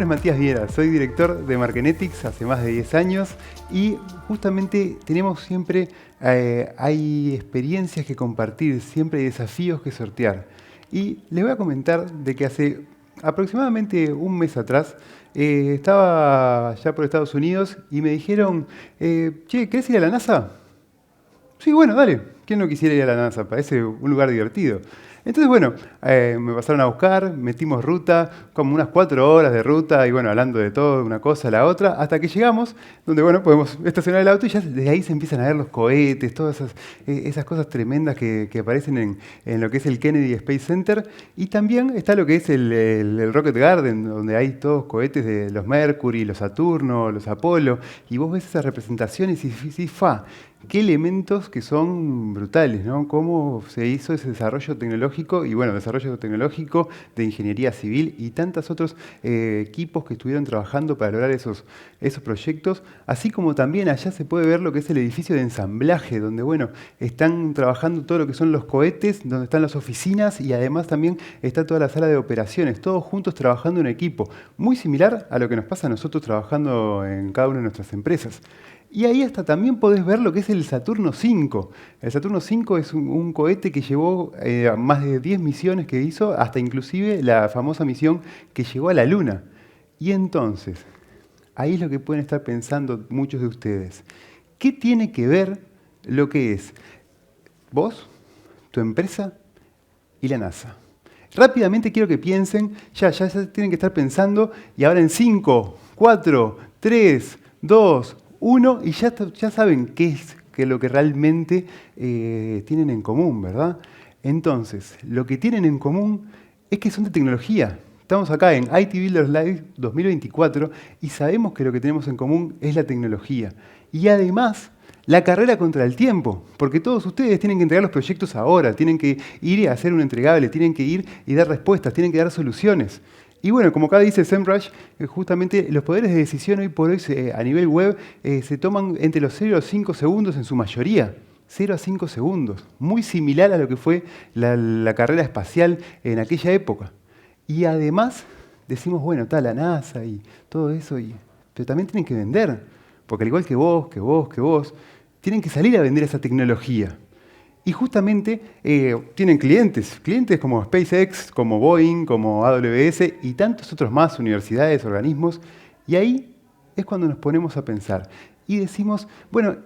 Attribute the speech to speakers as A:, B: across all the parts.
A: Matías Viera, soy director de Markenetics hace más de 10 años y justamente tenemos siempre, hay experiencias que compartir, siempre hay desafíos que sortear. Y les voy a comentar de que hace aproximadamente un mes atrás estaba ya por Estados Unidos y me dijeron, che, ¿querés ir a la NASA? Sí, bueno, dale. ¿Quién no quisiera ir a la NASA? Parece un lugar divertido. Entonces, bueno, me pasaron a buscar, metimos ruta, como unas 4 horas de ruta, y bueno, hablando de todo, una cosa a la otra, hasta que llegamos, donde, bueno, podemos estacionar el auto y ya desde ahí se empiezan a ver los cohetes, todas esas cosas tremendas que aparecen en lo que es el Kennedy Space Center. Y también está lo que es el Rocket Garden, donde hay todos cohetes de los Mercury, los Saturno, los Apolo, y vos ves esas representaciones y decís, qué elementos que son brutales, ¿no? Cómo se hizo ese desarrollo tecnológico y, bueno, desarrollo tecnológico de ingeniería civil y tantos otros equipos que estuvieron trabajando para lograr esos proyectos, así como también allá se puede ver lo que es el edificio de ensamblaje, donde, bueno, están trabajando todo lo que son los cohetes, donde están las oficinas y además también está toda la sala de operaciones, todos juntos trabajando en equipo, muy similar a lo que nos pasa a nosotros trabajando en cada una de nuestras empresas. Y ahí hasta también podés ver lo que es el Saturno V. El Saturno V es un cohete que llevó más de 10 misiones que hizo, hasta inclusive la famosa misión que llegó a la Luna. Y entonces, ahí es lo que pueden estar pensando muchos de ustedes. ¿Qué tiene que ver lo que es vos, tu empresa y la NASA? Rápidamente quiero que piensen, ya tienen que estar pensando, y ahora en 5, 4, 3, 2, 1, y ya saben qué es lo que realmente tienen en común, ¿verdad? Entonces, lo que tienen en común es que son de tecnología. Estamos acá en IT Builders Live 2024 y sabemos que lo que tenemos en común es la tecnología. Y además, la carrera contra el tiempo, porque todos ustedes tienen que entregar los proyectos ahora, tienen que ir a hacer un entregable, tienen que ir y dar respuestas, tienen que dar soluciones. Y bueno, como acá dice SEMrush, justamente los poderes de decisión hoy por hoy a nivel web se toman entre los 0 a 5 segundos en su mayoría. 0 a 5 segundos. Muy similar a lo que fue la carrera espacial en aquella época. Y además decimos, bueno, está la NASA y todo eso, pero también tienen que vender. Porque al igual que vos, tienen que salir a vender esa tecnología. Y justamente tienen clientes como SpaceX, como Boeing, como AWS y tantos otros más, universidades, organismos. Y ahí es cuando nos ponemos a pensar y decimos, bueno,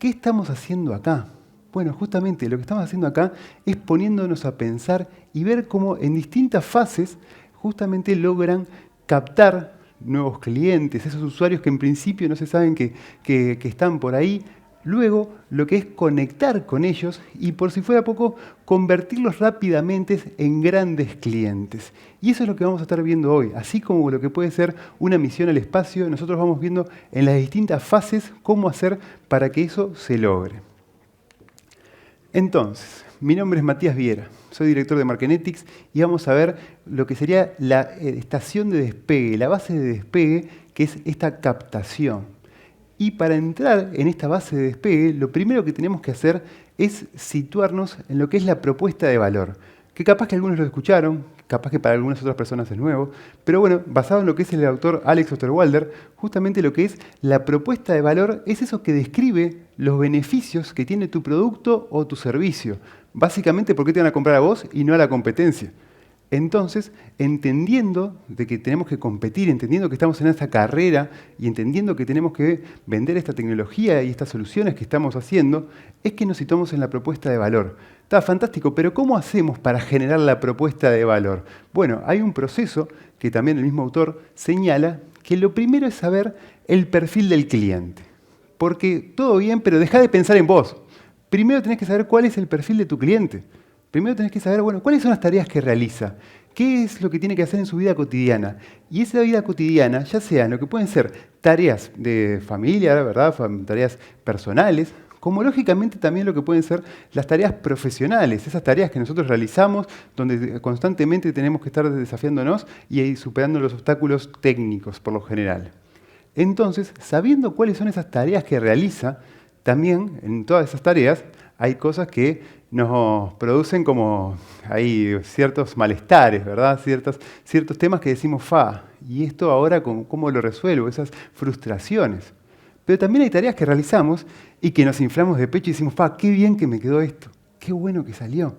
A: ¿qué estamos haciendo acá? Bueno, justamente lo que estamos haciendo acá es poniéndonos a pensar y ver cómo en distintas fases justamente logran captar nuevos clientes, esos usuarios que en principio no se saben que están por ahí. Luego, lo que es conectar con ellos y, por si fuera poco, convertirlos rápidamente en grandes clientes. Y eso es lo que vamos a estar viendo hoy. Así como lo que puede ser una misión al espacio, nosotros vamos viendo en las distintas fases cómo hacer para que eso se logre. Entonces, mi nombre es Matías Viera, soy director de Markenetics y vamos a ver lo que sería la estación de despegue, la base de despegue, que es esta captación. Y para entrar en esta base de despegue, lo primero que tenemos que hacer es situarnos en lo que es la propuesta de valor. Que capaz que algunos lo escucharon, capaz que para algunas otras personas es nuevo, pero bueno, basado en lo que es el autor Alex Osterwalder, justamente lo que es la propuesta de valor es eso que describe los beneficios que tiene tu producto o tu servicio. Básicamente, ¿por qué te van a comprar a vos y no a la competencia? Entonces, entendiendo de que tenemos que competir, entendiendo que estamos en esta carrera y entendiendo que tenemos que vender esta tecnología y estas soluciones que estamos haciendo, es que nos situamos en la propuesta de valor. Está fantástico, pero ¿cómo hacemos para generar la propuesta de valor? Bueno, hay un proceso que también el mismo autor señala, que lo primero es saber el perfil del cliente. Porque todo bien, pero deja de pensar en vos. Primero tenés que saber cuál es el perfil de tu cliente. Primero tenés que saber, bueno, cuáles son las tareas que realiza, qué es lo que tiene que hacer en su vida cotidiana. Y esa vida cotidiana, ya sean lo que pueden ser tareas de familia, ¿verdad? Tareas personales, como lógicamente también lo que pueden ser las tareas profesionales, esas tareas que nosotros realizamos, donde constantemente tenemos que estar desafiándonos y superando los obstáculos técnicos por lo general. Entonces, sabiendo cuáles son esas tareas que realiza, también en todas esas tareas hay cosas que nos producen como hay ciertos malestares, ¿verdad? Ciertos temas que decimos, y esto ahora, ¿cómo lo resuelvo? Esas frustraciones. Pero también hay tareas que realizamos y que nos inflamos de pecho y decimos, qué bien que me quedó esto, qué bueno que salió.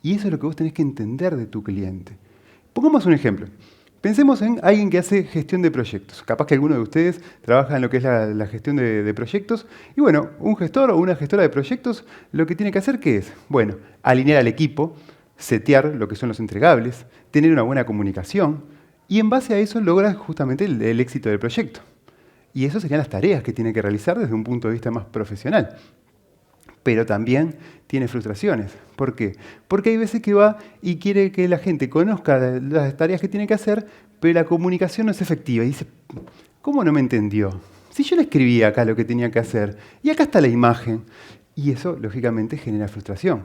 A: Y eso es lo que vos tenés que entender de tu cliente. Pongamos un ejemplo. Pensemos en alguien que hace gestión de proyectos. Capaz que alguno de ustedes trabaja en lo que es la gestión de proyectos. Y bueno, un gestor o una gestora de proyectos lo que tiene que hacer, ¿qué es? Bueno, alinear al equipo, setear lo que son los entregables, tener una buena comunicación y en base a eso logra justamente el éxito del proyecto. Y eso serían las tareas que tiene que realizar desde un punto de vista más profesional. Pero también tiene frustraciones. ¿Por qué? Porque hay veces que va y quiere que la gente conozca las tareas que tiene que hacer, pero la comunicación no es efectiva. Y dice, ¿cómo no me entendió? Si yo le escribí acá lo que tenía que hacer, y acá está la imagen. Y eso, lógicamente, genera frustración.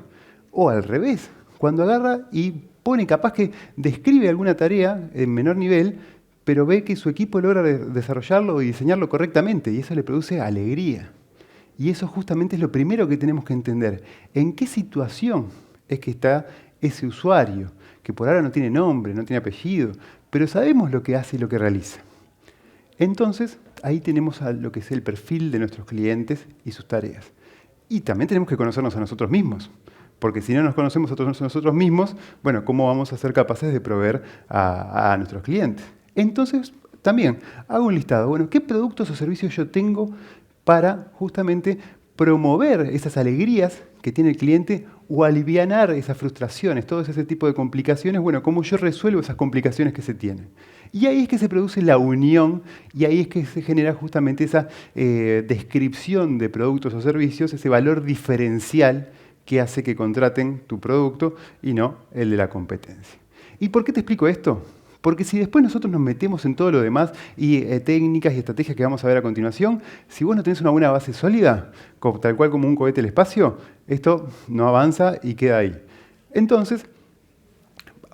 A: O al revés, cuando agarra y pone, capaz que describe alguna tarea en menor nivel, pero ve que su equipo logra desarrollarlo y diseñarlo correctamente, y eso le produce alegría. Y eso justamente es lo primero que tenemos que entender. ¿En qué situación es que está ese usuario? Que por ahora no tiene nombre, no tiene apellido, pero sabemos lo que hace y lo que realiza. Entonces, ahí tenemos lo que es el perfil de nuestros clientes y sus tareas. Y también tenemos que conocernos a nosotros mismos. Porque si no nos conocemos a nosotros mismos, bueno, ¿cómo vamos a ser capaces de proveer a nuestros clientes? Entonces, también hago un listado. Bueno, ¿qué productos o servicios yo tengo para justamente promover esas alegrías que tiene el cliente o alivianar esas frustraciones, todo ese tipo de complicaciones? Bueno, ¿cómo yo resuelvo esas complicaciones que se tienen? Y ahí es que se produce la unión y ahí es que se genera justamente esa descripción de productos o servicios, ese valor diferencial que hace que contraten tu producto y no el de la competencia. ¿Y por qué te explico esto? Porque si después nosotros nos metemos en todo lo demás y técnicas y estrategias que vamos a ver a continuación, si vos no tenés una buena base sólida, tal cual como un cohete al espacio, esto no avanza y queda ahí. Entonces,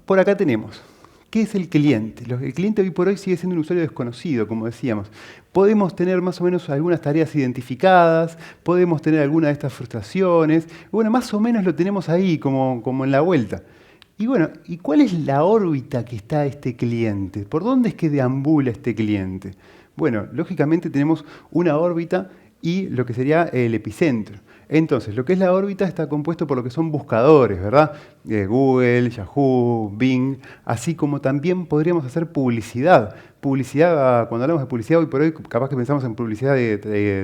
A: por acá tenemos, ¿qué es el cliente? El cliente hoy por hoy sigue siendo un usuario desconocido, como decíamos. Podemos tener más o menos algunas tareas identificadas, podemos tener alguna de estas frustraciones, bueno, más o menos lo tenemos ahí como en la vuelta. Y bueno, ¿y cuál es la órbita que está este cliente? ¿Por dónde es que deambula este cliente? Bueno, lógicamente tenemos una órbita y lo que sería el epicentro. Entonces, lo que es la órbita está compuesto por lo que son buscadores, ¿verdad? Google, Yahoo, Bing, así como también podríamos hacer publicidad. Publicidad, cuando hablamos de publicidad hoy por hoy, capaz que pensamos en publicidad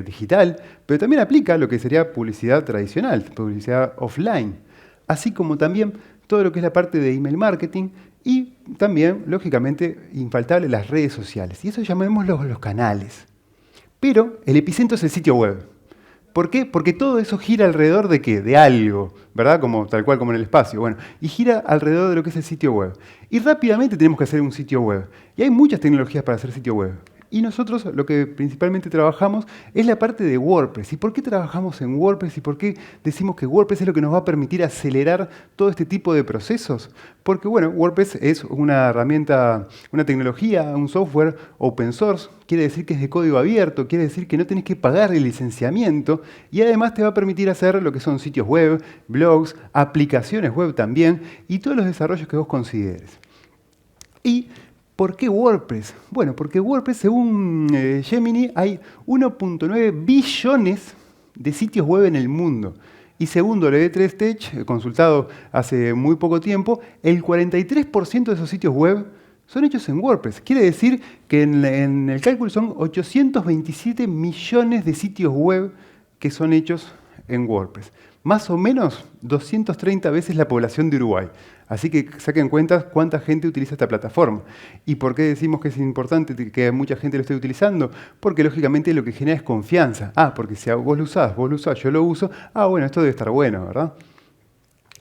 A: digital, pero también aplica lo que sería publicidad tradicional, publicidad offline. Así como también todo lo que es la parte de email marketing y también, lógicamente, infaltable las redes sociales. Y eso llamémoslo los canales. Pero el epicentro es el sitio web. ¿Por qué? Porque todo eso gira alrededor de ¿qué? De algo, ¿verdad? Tal cual como en el espacio. Bueno, y gira alrededor de lo que es el sitio web. Y rápidamente tenemos que hacer un sitio web. Y hay muchas tecnologías para hacer sitio web. Y nosotros lo que principalmente trabajamos es la parte de WordPress. ¿Y por qué trabajamos en WordPress? ¿Y por qué decimos que WordPress es lo que nos va a permitir acelerar todo este tipo de procesos? Porque, bueno, WordPress es una herramienta, una tecnología, un software open source. Quiere decir que es de código abierto, quiere decir que no tenés que pagar el licenciamiento y además te va a permitir hacer lo que son sitios web, blogs, aplicaciones web también y todos los desarrollos que vos consideres. Y ¿por qué WordPress? Bueno, porque WordPress, según Gemini, hay 1.9 billones de sitios web en el mundo. Y según W3 Tech, consultado hace muy poco tiempo, el 43% de esos sitios web son hechos en WordPress. Quiere decir que en el cálculo son 827 millones de sitios web que son hechos en WordPress. Más o menos 230 veces la población de Uruguay. Así que saquen cuentas cuánta gente utiliza esta plataforma. ¿Y por qué decimos que es importante que mucha gente lo esté utilizando? Porque lógicamente lo que genera es confianza. Porque si vos lo usás, yo lo uso, bueno, esto debe estar bueno, ¿verdad?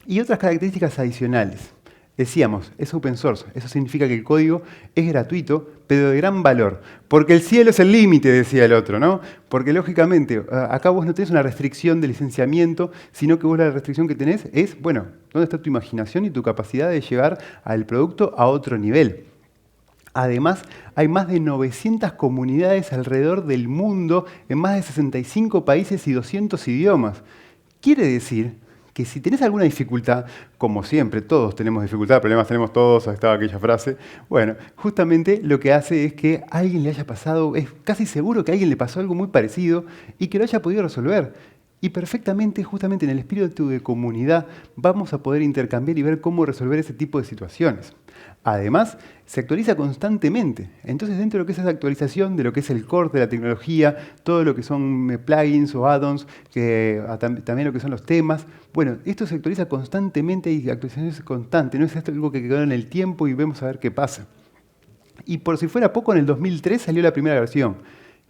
A: Y otras características adicionales. Decíamos, es open source, eso significa que el código es gratuito, pero de gran valor. Porque el cielo es el límite, decía el otro, ¿no? Porque lógicamente, acá vos no tenés una restricción de licenciamiento, sino que vos la restricción que tenés es, bueno, ¿dónde está tu imaginación y tu capacidad de llevar al producto a otro nivel? Además, hay más de 900 comunidades alrededor del mundo, en más de 65 países y 200 idiomas. Quiere decir que si tenés alguna dificultad, como siempre, todos tenemos dificultad, problemas tenemos todos, estaba aquella frase, bueno, justamente lo que hace es que a alguien le haya pasado, es casi seguro que a alguien le pasó algo muy parecido y que lo haya podido resolver. Y perfectamente, justamente en el espíritu de comunidad, vamos a poder intercambiar y ver cómo resolver ese tipo de situaciones. Además, se actualiza constantemente. Entonces, dentro de lo que es esa actualización, de lo que es el core de la tecnología, todo lo que son plugins o add-ons, también lo que son los temas, bueno, esto se actualiza constantemente y actualizaciones constantes. No es algo que quedó en el tiempo y vemos a ver qué pasa. Y por si fuera poco, en el 2003 salió la primera versión.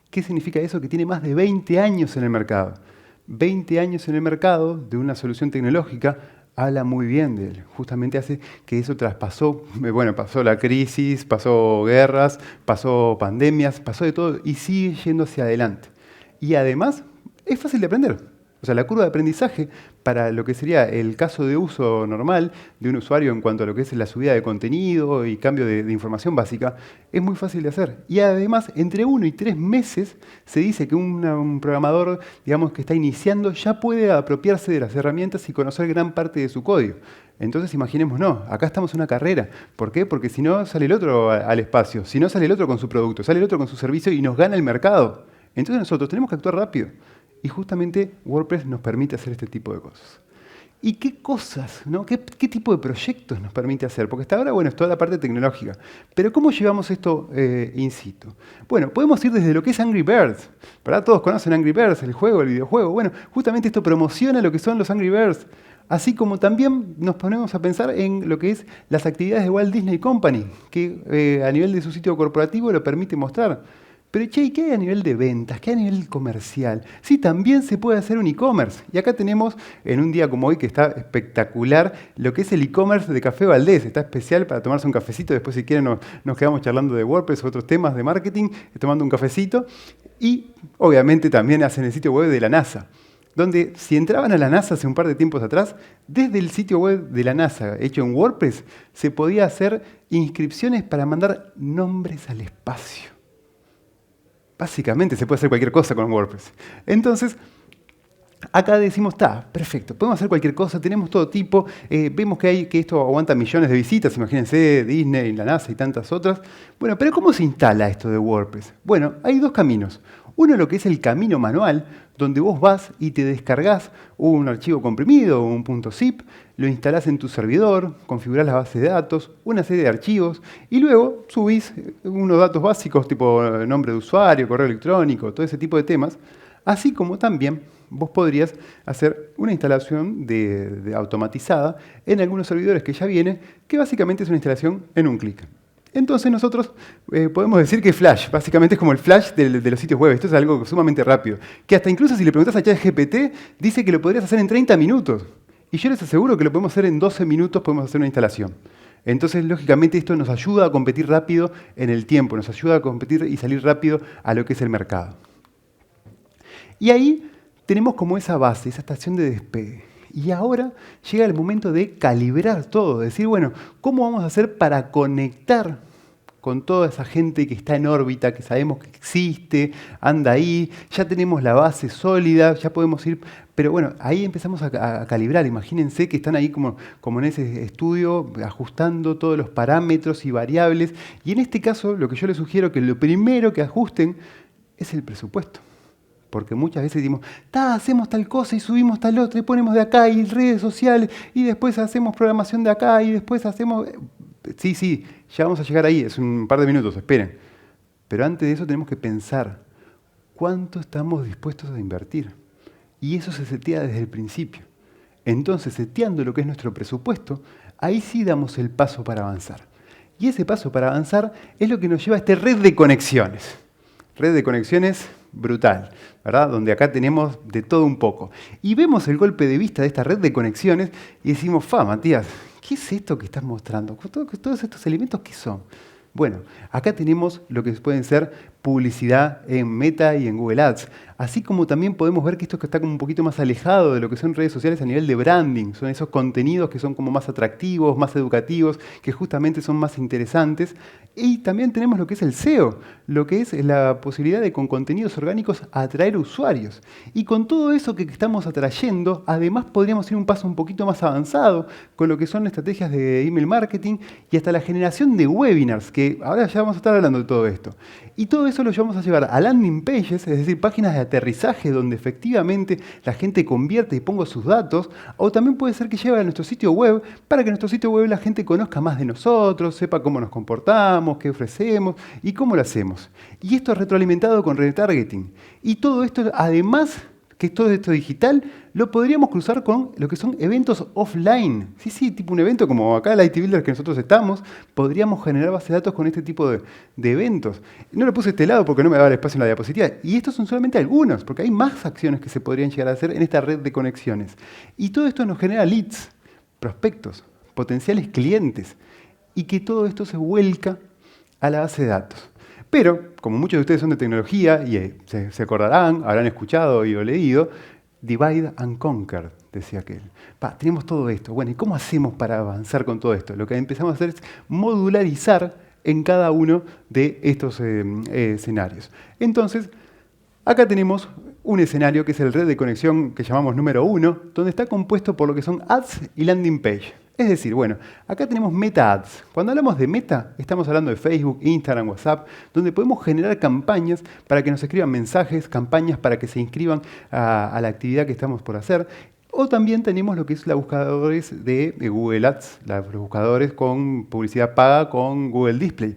A: ¿Qué significa eso? Que tiene más de 20 años en el mercado. 20 años en el mercado de una solución tecnológica habla muy bien de él. Justamente hace que eso traspasó, bueno, pasó la crisis, pasó guerras, pasó pandemias, pasó de todo y sigue yendo hacia adelante. Y además es fácil de aprender. O sea, la curva de aprendizaje para lo que sería el caso de uso normal de un usuario en cuanto a lo que es la subida de contenido y cambio de información básica, es muy fácil de hacer. Y además, entre 1 y 3 meses se dice que un programador, digamos, que está iniciando, ya puede apropiarse de las herramientas y conocer gran parte de su código. Entonces, imaginémonos, acá estamos en una carrera. ¿Por qué? Porque si no, sale el otro al espacio. Si no, sale el otro con su producto, sale el otro con su servicio y nos gana el mercado. Entonces nosotros tenemos que actuar rápido. Y justamente WordPress nos permite hacer este tipo de cosas. ¿Y qué cosas, ¿no? ¿Qué tipo de proyectos nos permite hacer? Porque hasta ahora, bueno, es toda la parte tecnológica. Pero ¿cómo llevamos esto in situ? Bueno, podemos ir desde lo que es Angry Birds. ¿Verdad? Todos conocen Angry Birds, el juego, el videojuego. Bueno, justamente esto promociona lo que son los Angry Birds. Así como también nos ponemos a pensar en lo que es las actividades de Walt Disney Company, que a nivel de su sitio corporativo lo permite mostrar. Pero, che, ¿qué hay a nivel de ventas? ¿Qué hay a nivel comercial? Sí, también se puede hacer un e-commerce. Y acá tenemos, en un día como hoy, que está espectacular, lo que es el e-commerce de Café Valdés. Está especial para tomarse un cafecito. Después, si quieren, nos quedamos charlando de WordPress o otros temas de marketing, tomando un cafecito. Y, obviamente, también hacen el sitio web de la NASA, donde si entraban a la NASA hace un par de tiempos atrás, desde el sitio web de la NASA, hecho en WordPress, se podía hacer inscripciones para mandar nombres al espacio. Básicamente se puede hacer cualquier cosa con WordPress. Entonces, acá decimos, está, perfecto, podemos hacer cualquier cosa, tenemos todo tipo, vemos que esto aguanta millones de visitas, imagínense, Disney, la NASA y tantas otras. Bueno, pero ¿cómo se instala esto de WordPress? Bueno, hay dos caminos. Uno, lo que es el camino manual, donde vos vas y te descargas un archivo comprimido o un .zip, lo instalás en tu servidor, configurás la base de datos, una serie de archivos, y luego subís unos datos básicos tipo nombre de usuario, correo electrónico, todo ese tipo de temas, así como también vos podrías hacer una instalación automatizada en algunos servidores que ya viene, que básicamente es una instalación en un clic. Entonces nosotros podemos decir que Flash, básicamente es como el Flash de los sitios web. Esto es algo sumamente rápido. Que hasta incluso si le preguntas a ChatGPT, dice que lo podrías hacer en 30 minutos. Y yo les aseguro que lo podemos hacer en 12 minutos, podemos hacer una instalación. Entonces, lógicamente, esto nos ayuda a competir rápido en el tiempo, nos ayuda a competir y salir rápido a lo que es el mercado. Y ahí tenemos como esa base, esa estación de despegue. Y ahora llega el momento de calibrar todo, decir, bueno, ¿cómo vamos a hacer para conectar con toda esa gente que está en órbita, que sabemos que existe, anda ahí, ya tenemos la base sólida, ya podemos ir... Pero bueno, ahí empezamos a calibrar. Imagínense que están ahí como en ese estudio, ajustando todos los parámetros y variables. Y en este caso, lo que yo les sugiero que lo primero que ajusten es el presupuesto. Porque muchas veces decimos, hacemos tal cosa y subimos tal otra y ponemos de acá y redes sociales y después hacemos programación de acá y después hacemos... Sí, ya vamos a llegar ahí, es un par de minutos, esperen. Pero antes de eso tenemos que pensar cuánto estamos dispuestos a invertir. Y eso se setea desde el principio. Entonces, seteando lo que es nuestro presupuesto, ahí sí damos el paso para avanzar. Y ese paso para avanzar es lo que nos lleva a esta red de conexiones. Red de conexiones brutal, ¿verdad? Donde acá tenemos de todo un poco. Y vemos el golpe de vista de esta red de conexiones y decimos, Matías, ¿qué es esto que estás mostrando? ¿Todos estos elementos qué son? Bueno, acá tenemos lo que pueden ser publicidad en Meta y en Google Ads. Así como también podemos ver que esto está como un poquito más alejado de lo que son redes sociales a nivel de branding. Son esos contenidos que son como más atractivos, más educativos, que justamente son más interesantes. Y también tenemos lo que es el SEO, lo que es la posibilidad de con contenidos orgánicos atraer usuarios. Y con todo eso que estamos atrayendo, además podríamos ir un paso un poquito más avanzado con lo que son estrategias de email marketing y hasta la generación de webinars, que ahora ya vamos a estar hablando de todo esto. Y todo eso lo vamos a llevar a landing pages, es decir, páginas de aterrizaje donde efectivamente la gente convierte y ponga sus datos, o también puede ser que lleve a nuestro sitio web para que en nuestro sitio web la gente conozca más de nosotros, sepa cómo nos comportamos, qué ofrecemos y cómo lo hacemos. Y esto es retroalimentado con retargeting. Y todo esto, además que todo esto digital, lo podríamos cruzar con lo que son eventos offline. Sí, tipo un evento como acá el IT Builder que nosotros estamos, podríamos generar base de datos con este tipo de eventos. No lo puse a este lado porque no me daba el espacio en la diapositiva. Y estos son solamente algunos, porque hay más acciones que se podrían llegar a hacer en esta red de conexiones. Y todo esto nos genera leads, prospectos, potenciales clientes, y que todo esto se vuelca a la base de datos. Pero, como muchos de ustedes son de tecnología, y se acordarán, habrán escuchado y o leído, divide and conquer, decía aquel. Tenemos todo esto. Bueno, ¿y cómo hacemos para avanzar con todo esto? Lo que empezamos a hacer es modularizar en cada uno de estos escenarios. Entonces, acá tenemos un escenario que es el red de conexión que llamamos número 1, donde está compuesto por lo que son ads y landing page. Es decir, bueno, acá tenemos Meta Ads. Cuando hablamos de Meta, estamos hablando de Facebook, Instagram, WhatsApp, donde podemos generar campañas para que nos escriban mensajes, campañas para que se inscriban a la actividad que estamos por hacer. O también tenemos lo que es los buscadores de Google Ads, los buscadores con publicidad paga con Google Display.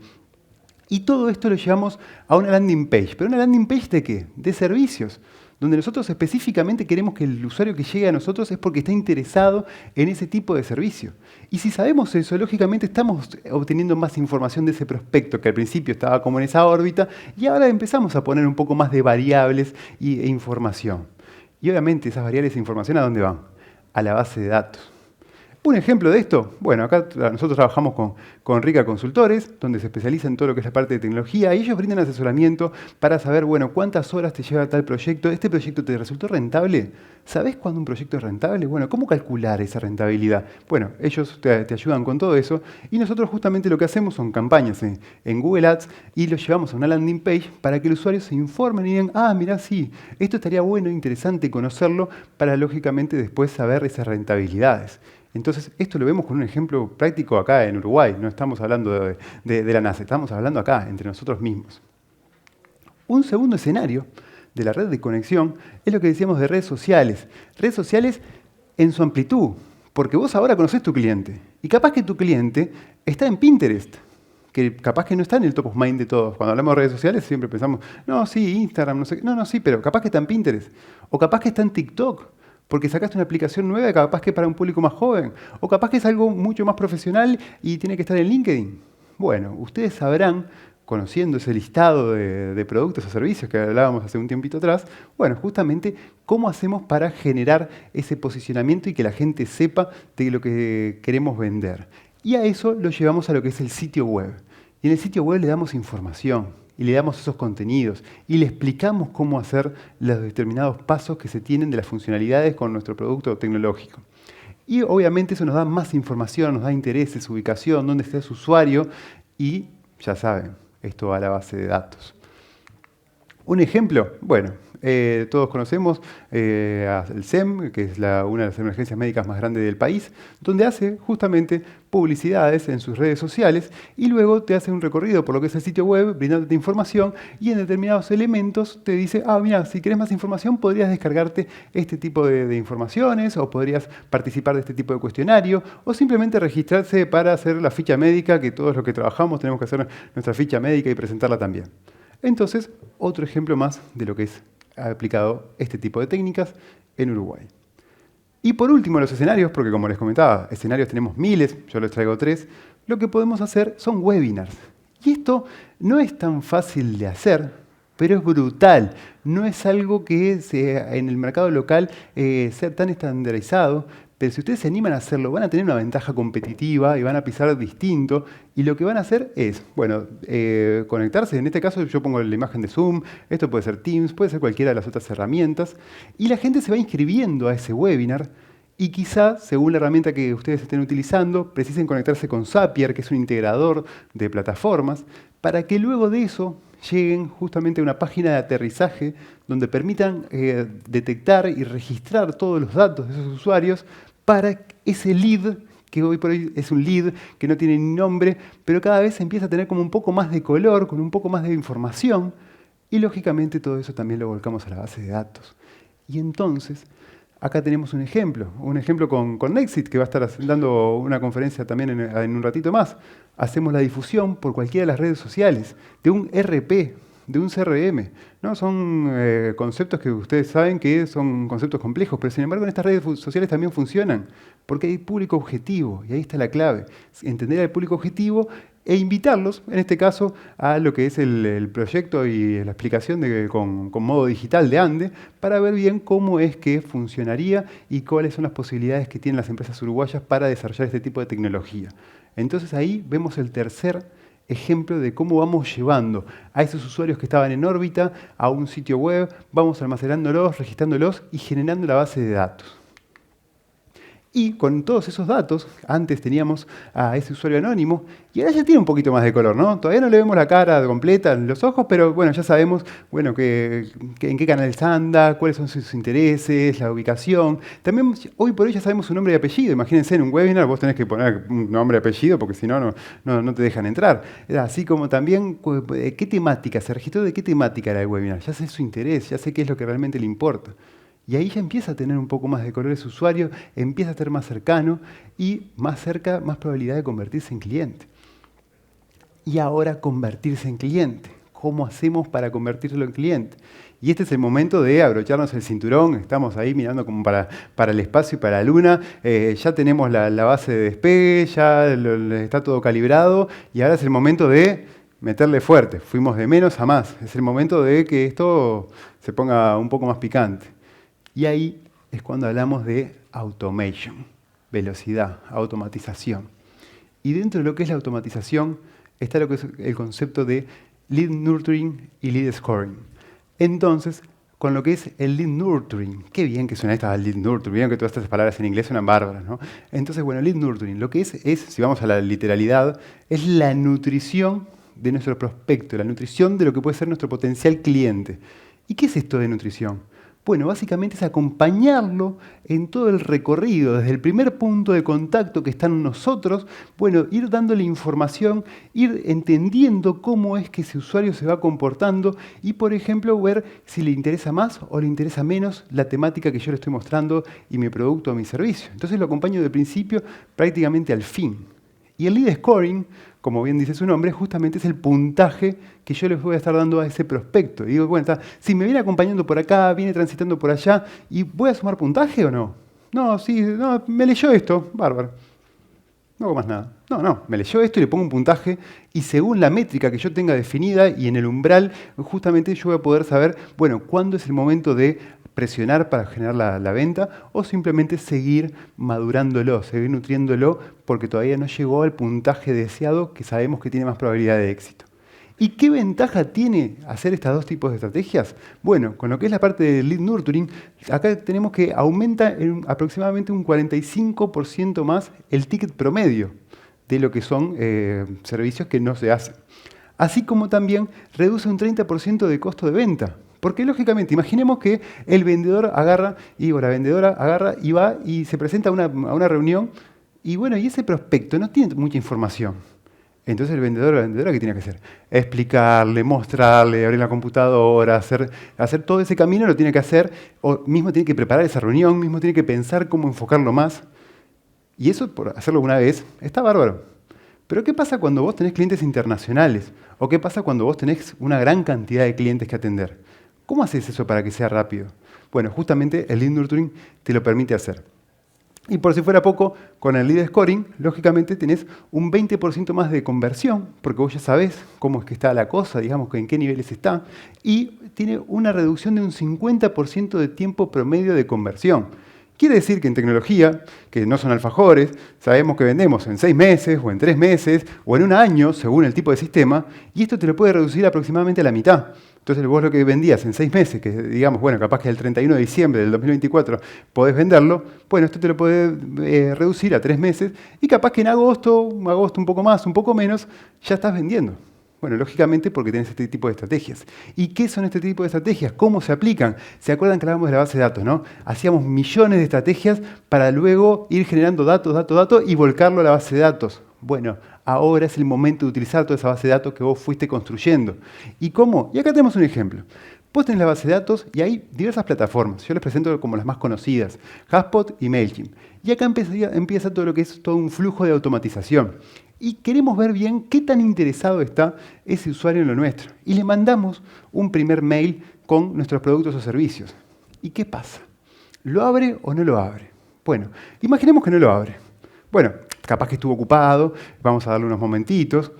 A: Y todo esto lo llevamos a una landing page. ¿Pero una landing page de qué? De servicios, donde nosotros específicamente queremos que el usuario que llegue a nosotros es porque está interesado en ese tipo de servicio. Y si sabemos eso, lógicamente estamos obteniendo más información de ese prospecto que al principio estaba como en esa órbita y ahora empezamos a poner un poco más de variables e información. Y obviamente esas variables e información, ¿a dónde van? A la base de datos. Un ejemplo de esto, bueno, acá nosotros trabajamos con Rica Consultores, donde se especializa en todo lo que es la parte de tecnología, y ellos brindan asesoramiento para saber, bueno, cuántas horas te lleva tal proyecto. ¿Este proyecto te resultó rentable? ¿Sabés cuándo un proyecto es rentable? Bueno, ¿cómo calcular esa rentabilidad? Bueno, ellos te ayudan con todo eso, y nosotros justamente lo que hacemos son campañas en Google Ads, y los llevamos a una landing page para que el usuario se informe y digan, mirá, sí, esto estaría bueno, interesante conocerlo, para lógicamente después saber esas rentabilidades. Entonces, esto lo vemos con un ejemplo práctico acá en Uruguay. No estamos hablando de la NASA, estamos hablando acá, entre nosotros mismos. Un segundo escenario de la red de conexión es lo que decíamos de redes sociales. Redes sociales en su amplitud, porque vos ahora conocés tu cliente. Y capaz que tu cliente está en Pinterest, que capaz que no está en el top of mind de todos. Cuando hablamos de redes sociales siempre pensamos, no, sí, Instagram, no sé qué. No, sí, pero capaz que está en Pinterest. O capaz que está en TikTok, porque sacaste una aplicación nueva, capaz que es para un público más joven, o capaz que es algo mucho más profesional y tiene que estar en LinkedIn. Bueno, ustedes sabrán, conociendo ese listado de productos o servicios que hablábamos hace un tiempito atrás, bueno, justamente cómo hacemos para generar ese posicionamiento y que la gente sepa de lo que queremos vender. Y a eso lo llevamos a lo que es el sitio web. Y en el sitio web le damos información. Y le damos esos contenidos y le explicamos cómo hacer los determinados pasos que se tienen de las funcionalidades con nuestro producto tecnológico. Y obviamente eso nos da más información, nos da intereses, ubicación, dónde está su usuario y, ya saben, esto va a la base de datos. Un ejemplo, bueno, todos conocemos al SEM, que es una de las emergencias médicas más grandes del país, donde hace justamente publicidades en sus redes sociales y luego te hace un recorrido por lo que es el sitio web, brindándote información y en determinados elementos te dice, mira, si querés más información podrías descargarte este tipo de informaciones o podrías participar de este tipo de cuestionario o simplemente registrarse para hacer la ficha médica, que todos los que trabajamos tenemos que hacer nuestra ficha médica y presentarla también. Entonces, otro ejemplo más de lo que es aplicado este tipo de técnicas en Uruguay. Y por último, los escenarios, porque como les comentaba, escenarios tenemos miles, yo les traigo 3, lo que podemos hacer son webinars. Y esto no es tan fácil de hacer, pero es brutal. No es algo que sea en el mercado local sea tan estandarizado, Pero si ustedes se animan a hacerlo, van a tener una ventaja competitiva y van a pisar distinto. Y lo que van a hacer es, bueno, conectarse. En este caso yo pongo la imagen de Zoom, esto puede ser Teams, puede ser cualquiera de las otras herramientas. Y la gente se va inscribiendo a ese webinar y quizá, según la herramienta que ustedes estén utilizando, precisen conectarse con Zapier, que es un integrador de plataformas, para que luego de eso lleguen justamente a una página de aterrizaje donde permitan detectar y registrar todos los datos de esos usuarios para ese lead, que hoy por hoy es un lead que no tiene ni nombre, pero cada vez empieza a tener como un poco más de color, con un poco más de información, y lógicamente todo eso también lo volcamos a la base de datos. Y entonces, acá tenemos un ejemplo con Nexit, que va a estar dando una conferencia también en un ratito más. Hacemos la difusión por cualquiera de las redes sociales, de un RP, de un CRM. ¿No? Son conceptos que ustedes saben que son conceptos complejos, pero sin embargo en estas redes sociales también funcionan, porque hay público objetivo, y ahí está la clave. Entender al público objetivo e invitarlos, en este caso, a lo que es el proyecto y la explicación con modo digital de ANDE, para ver bien cómo es que funcionaría y cuáles son las posibilidades que tienen las empresas uruguayas para desarrollar este tipo de tecnología. Entonces ahí vemos el tercer ejemplo de cómo vamos llevando a esos usuarios que estaban en órbita a un sitio web, vamos almacenándolos, registrándolos y generando la base de datos. Y con todos esos datos, antes teníamos a ese usuario anónimo, y ahora ya tiene un poquito más de color, ¿no? Todavía no le vemos la cara completa, los ojos, pero bueno, ya sabemos bueno, en qué canales anda, cuáles son sus intereses, la ubicación. También hoy por hoy ya sabemos su nombre y apellido. Imagínense, en un webinar vos tenés que poner un nombre y apellido, porque si no, no te dejan entrar. Así como también, ¿qué temática? ¿Se registró de qué temática era el webinar? Ya sé su interés, ya sé qué es lo que realmente le importa. Y ahí ya empieza a tener un poco más de color ese usuario, empieza a estar más cercano y más cerca, más probabilidad de convertirse en cliente. Y ahora convertirse en cliente. ¿Cómo hacemos para convertirlo en cliente? Y este es el momento de abrocharnos el cinturón, estamos ahí mirando como para el espacio y para la luna, ya tenemos la base de despegue, ya está todo calibrado y ahora es el momento de meterle fuerte. Fuimos de menos a más, es el momento de que esto se ponga un poco más picante. Y ahí es cuando hablamos de automation, velocidad, automatización. Y dentro de lo que es la automatización está lo que es el concepto de lead nurturing y lead scoring. Entonces, con lo que es el lead nurturing, qué bien que suena esta lead nurturing, vieron que todas estas palabras en inglés suenan bárbaras, ¿no? Entonces, bueno, lead nurturing, lo que es, si vamos a la literalidad, es la nutrición de nuestro prospecto, la nutrición de lo que puede ser nuestro potencial cliente. ¿Y qué es esto de nutrición? Bueno, básicamente es acompañarlo en todo el recorrido, desde el primer punto de contacto que están nosotros, bueno, ir dándole información, ir entendiendo cómo es que ese usuario se va comportando y, por ejemplo, ver si le interesa más o le interesa menos la temática que yo le estoy mostrando y mi producto o mi servicio. Entonces lo acompaño del principio prácticamente al fin. Y el lead scoring, como bien dice su nombre, justamente es el puntaje que yo les voy a estar dando a ese prospecto. Y digo, bueno, si me viene acompañando por acá, viene transitando por allá, ¿y voy a sumar puntaje o no? No, sí, no, me leyó esto, bárbaro. No hago más nada. No, me leyó esto y le pongo un puntaje y según la métrica que yo tenga definida y en el umbral, justamente yo voy a poder saber, bueno, cuándo es el momento de presionar para generar la venta o simplemente seguir madurándolo, seguir nutriéndolo porque todavía no llegó al puntaje deseado que sabemos que tiene más probabilidad de éxito. ¿Y qué ventaja tiene hacer estos dos tipos de estrategias? Bueno, con lo que es la parte del lead nurturing, acá tenemos que aumenta en aproximadamente un 45% más el ticket promedio de lo que son servicios que no se hacen. Así como también reduce un 30% de costo de venta. Porque lógicamente, imaginemos que el vendedor agarra, o la vendedora agarra y va y se presenta a una reunión y bueno, y ese prospecto no tiene mucha información. Entonces el vendedor o la vendedora, ¿qué tiene que hacer? Explicarle, mostrarle, abrir la computadora, hacer todo ese camino lo tiene que hacer, o mismo tiene que preparar esa reunión, mismo tiene que pensar cómo enfocarlo más. Y eso, por hacerlo una vez, está bárbaro. Pero ¿qué pasa cuando vos tenés clientes internacionales? ¿O qué pasa cuando vos tenés una gran cantidad de clientes que atender? ¿Cómo haces eso para que sea rápido? Bueno, justamente el lead nurturing te lo permite hacer. Y por si fuera poco, con el lead scoring, lógicamente tenés un 20% más de conversión, porque vos ya sabés cómo es que está la cosa, digamos, en qué niveles está, y tiene una reducción de un 50% de tiempo promedio de conversión. Quiere decir que en tecnología, que no son alfajores, sabemos que vendemos en 6 meses, o en 3 meses, o en un año, según el tipo de sistema, y esto te lo puede reducir aproximadamente a la mitad. Entonces vos lo que vendías en 6 meses, que digamos, bueno, capaz que el 31 de diciembre del 2024 podés venderlo, bueno, esto te lo puede reducir a 3 meses, y capaz que en agosto un poco más, un poco menos, ya estás vendiendo. Bueno, lógicamente porque tienes este tipo de estrategias. ¿Y qué son este tipo de estrategias? ¿Cómo se aplican? ¿Se acuerdan que hablábamos de la base de datos, no? Hacíamos millones de estrategias para luego ir generando datos y volcarlo a la base de datos. Bueno, ahora es el momento de utilizar toda esa base de datos que vos fuiste construyendo. ¿Y cómo? Y acá tenemos un ejemplo. Vos tenés la base de datos y hay diversas plataformas. Yo les presento como las más conocidas, HubSpot y MailChimp. Y acá empieza todo lo que es todo un flujo de automatización. Y queremos ver bien qué tan interesado está ese usuario en lo nuestro. Y le mandamos un primer mail con nuestros productos o servicios. ¿Y qué pasa? ¿Lo abre o no lo abre? Bueno, imaginemos que no lo abre. Bueno, capaz que estuvo ocupado, vamos a darle unos momentitos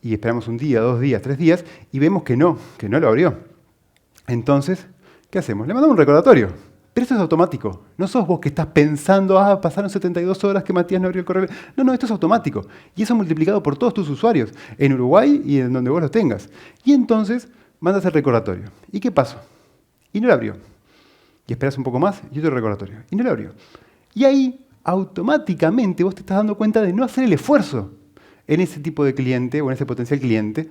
A: y esperamos un día, 2 días, 3 días y vemos que no lo abrió. Entonces, ¿qué hacemos? Le mandamos un recordatorio. Pero esto es automático. No sos vos que estás pensando, pasaron 72 horas que Matías no abrió el correo. No, esto es automático. Y eso multiplicado por todos tus usuarios, en Uruguay y en donde vos los tengas. Y entonces, mandas el recordatorio. ¿Y qué pasó? Y no lo abrió. Y esperas un poco más y otro recordatorio. Y no lo abrió. Y ahí, automáticamente, vos te estás dando cuenta de no hacer el esfuerzo en ese tipo de cliente o en ese potencial cliente,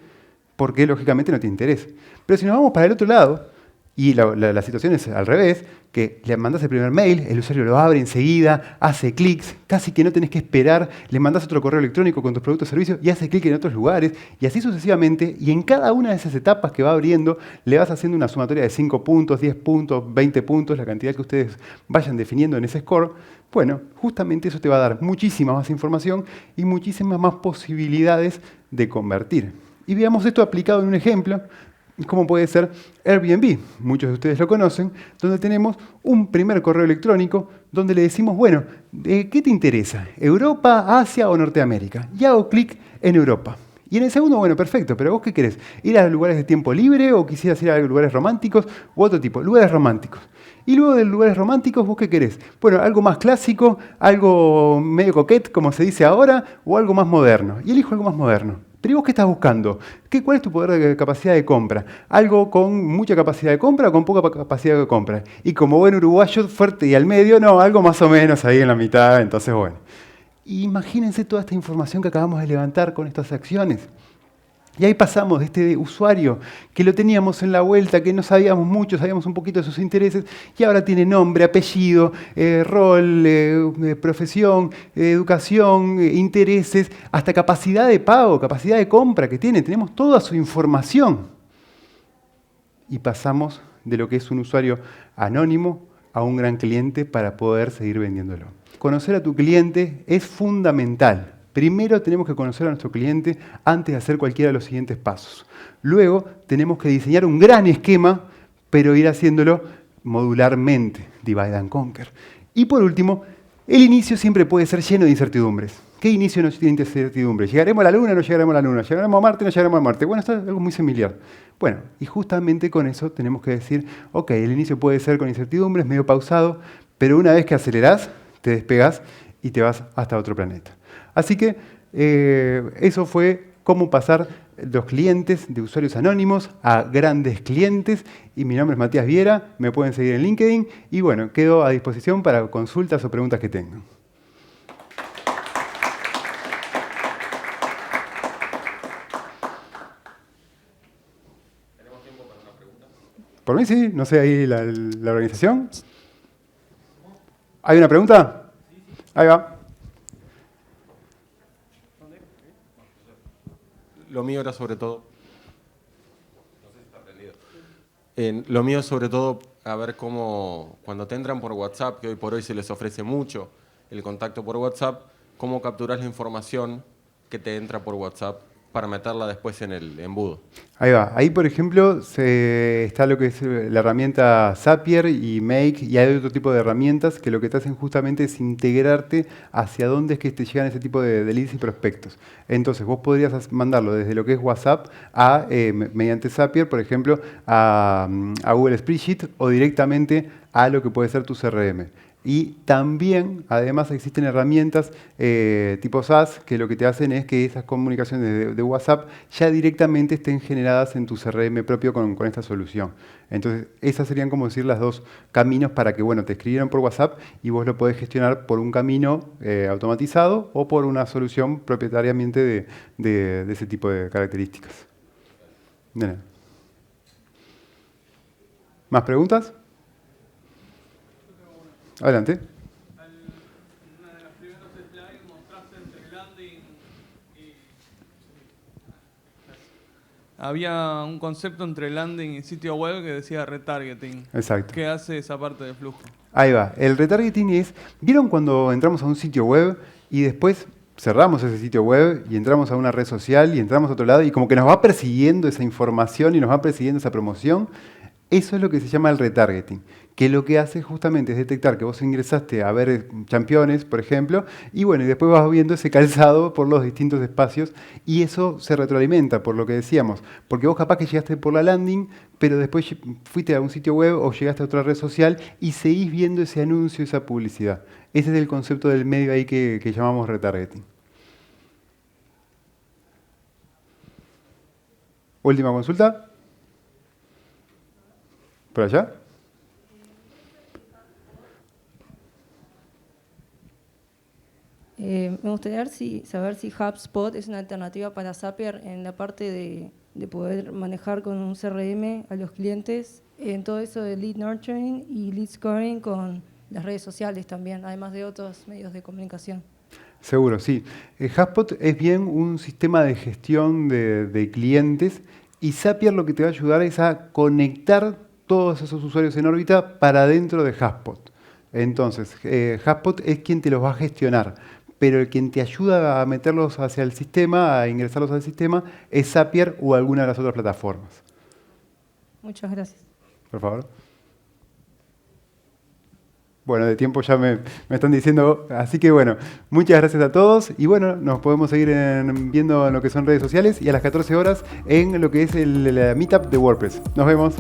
A: porque lógicamente no te interesa. Pero si nos vamos para el otro lado, y la situación es al revés, que le mandás el primer mail, el usuario lo abre enseguida, hace clics, casi que no tenés que esperar, le mandás otro correo electrónico con tus productos o servicios y hace clic en otros lugares, y así sucesivamente, y en cada una de esas etapas que va abriendo, le vas haciendo una sumatoria de 5 puntos, 10 puntos, 20 puntos, la cantidad que ustedes vayan definiendo en ese score. Bueno, justamente eso te va a dar muchísima más información y muchísimas más posibilidades de convertir. Y veamos esto aplicado en un ejemplo, como puede ser Airbnb, muchos de ustedes lo conocen, donde tenemos un primer correo electrónico donde le decimos, bueno, ¿qué te interesa? ¿Europa, Asia o Norteamérica? Y hago clic en Europa. Y en el segundo, bueno, perfecto, pero ¿vos qué querés? ¿Ir a lugares de tiempo libre o quisieras ir a lugares románticos u otro tipo? Lugares románticos. Y luego de lugares románticos, ¿vos qué querés? Bueno, algo más clásico, algo medio coquet, como se dice ahora, o algo más moderno. Y elijo algo más moderno. Pero ¿y vos qué estás buscando? ¿Cuál es tu poder de capacidad de compra? ¿Algo con mucha capacidad de compra o con poca capacidad de compra? Y como buen uruguayo, fuerte y al medio, no, algo más o menos ahí en la mitad, entonces bueno. Imagínense toda esta información que acabamos de levantar con estas acciones. Y ahí pasamos de este usuario que lo teníamos en la vuelta, que no sabíamos mucho, sabíamos un poquito de sus intereses, y ahora tiene nombre, apellido, rol, profesión, educación, intereses, hasta capacidad de pago, capacidad de compra que tiene. Tenemos toda su información. Y pasamos de lo que es un usuario anónimo a un gran cliente para poder seguir vendiéndolo. Conocer a tu cliente es fundamental. Primero tenemos que conocer a nuestro cliente antes de hacer cualquiera de los siguientes pasos. Luego tenemos que diseñar un gran esquema, pero ir haciéndolo modularmente, divide and conquer. Y por último, el inicio siempre puede ser lleno de incertidumbres. ¿Qué inicio no tiene incertidumbre? ¿Llegaremos a la Luna o no llegaremos a la Luna? ¿Llegaremos a Marte o no llegaremos a Marte? Bueno, esto es algo muy similar. Bueno, y justamente con eso tenemos que decir, ok, el inicio puede ser con incertidumbres, medio pausado, pero una vez que acelerás, te despegás y te vas hasta otro planeta. Así que eso fue cómo pasar los clientes de usuarios anónimos a grandes clientes. Y mi nombre es Matías Viera, me pueden seguir en LinkedIn. Y bueno, quedo a disposición para consultas o preguntas que tengan.
B: ¿Tenemos tiempo para una pregunta?
A: Por mí sí, no sé ahí la organización. ¿Hay una pregunta? Ahí va.
B: Lo mío era sobre todo... No sé si está prendido. Lo mío es sobre todo a ver cómo, cuando te entran por WhatsApp, que hoy por hoy se les ofrece mucho el contacto por WhatsApp, cómo capturas la información que te entra por WhatsApp para meterla después en el embudo.
A: Ahí va. Ahí, por ejemplo, está lo que es la herramienta Zapier y Make, y hay otro tipo de herramientas que lo que te hacen justamente es integrarte hacia dónde es que te llegan ese tipo de leads y prospectos. Entonces, vos podrías mandarlo desde lo que es WhatsApp mediante Zapier, por ejemplo, a Google Spreadsheet o directamente a lo que puede ser tu CRM. Y también, además, existen herramientas tipo SaaS que lo que te hacen es que esas comunicaciones de WhatsApp ya directamente estén generadas en tu CRM propio con esta solución. Entonces, esas serían como decir las dos caminos para que, bueno, te escribieran por WhatsApp y vos lo podés gestionar por un camino automatizado o por una solución propietariamente de ese tipo de características. Bien. ¿Más preguntas? Adelante.
C: Una de los primeros slides mostraste entre landing y... Había un concepto entre landing y sitio web que decía retargeting.
A: Exacto.
C: ¿Qué hace esa parte del flujo?
A: Ahí va. El retargeting es, ¿vieron cuando entramos a un sitio web y después cerramos ese sitio web y entramos a una red social y entramos a otro lado y como que nos va persiguiendo esa información y nos va persiguiendo esa promoción? Eso es lo que se llama el retargeting, que lo que hace justamente es detectar que vos ingresaste a ver Championes, por ejemplo, y bueno, y después vas viendo ese calzado por los distintos espacios y eso se retroalimenta, por lo que decíamos, porque vos capaz que llegaste por la landing, pero después fuiste a un sitio web o llegaste a otra red social y seguís viendo ese anuncio, esa publicidad. Ese es el concepto del medio ahí que llamamos retargeting. Última consulta. ¿Por allá?
D: Me gustaría saber si HubSpot es una alternativa para Zapier en la parte de poder manejar con un CRM a los clientes, en todo eso de lead nurturing y lead scoring con las redes sociales también, además de otros medios de comunicación.
A: Seguro, sí. HubSpot es bien un sistema de gestión de clientes y Zapier lo que te va a ayudar es a conectar todos esos usuarios en órbita para dentro de HubSpot. Entonces, HubSpot es quien te los va a gestionar, pero el quien te ayuda a meterlos hacia el sistema, a ingresarlos al sistema, es Zapier o alguna de las otras plataformas.
D: Muchas gracias.
A: Por favor. Bueno, de tiempo ya me están diciendo, así que bueno, muchas gracias a todos y bueno, nos podemos seguir viendo en lo que son redes sociales y a las 14 horas en lo que es la Meetup de WordPress. Nos vemos.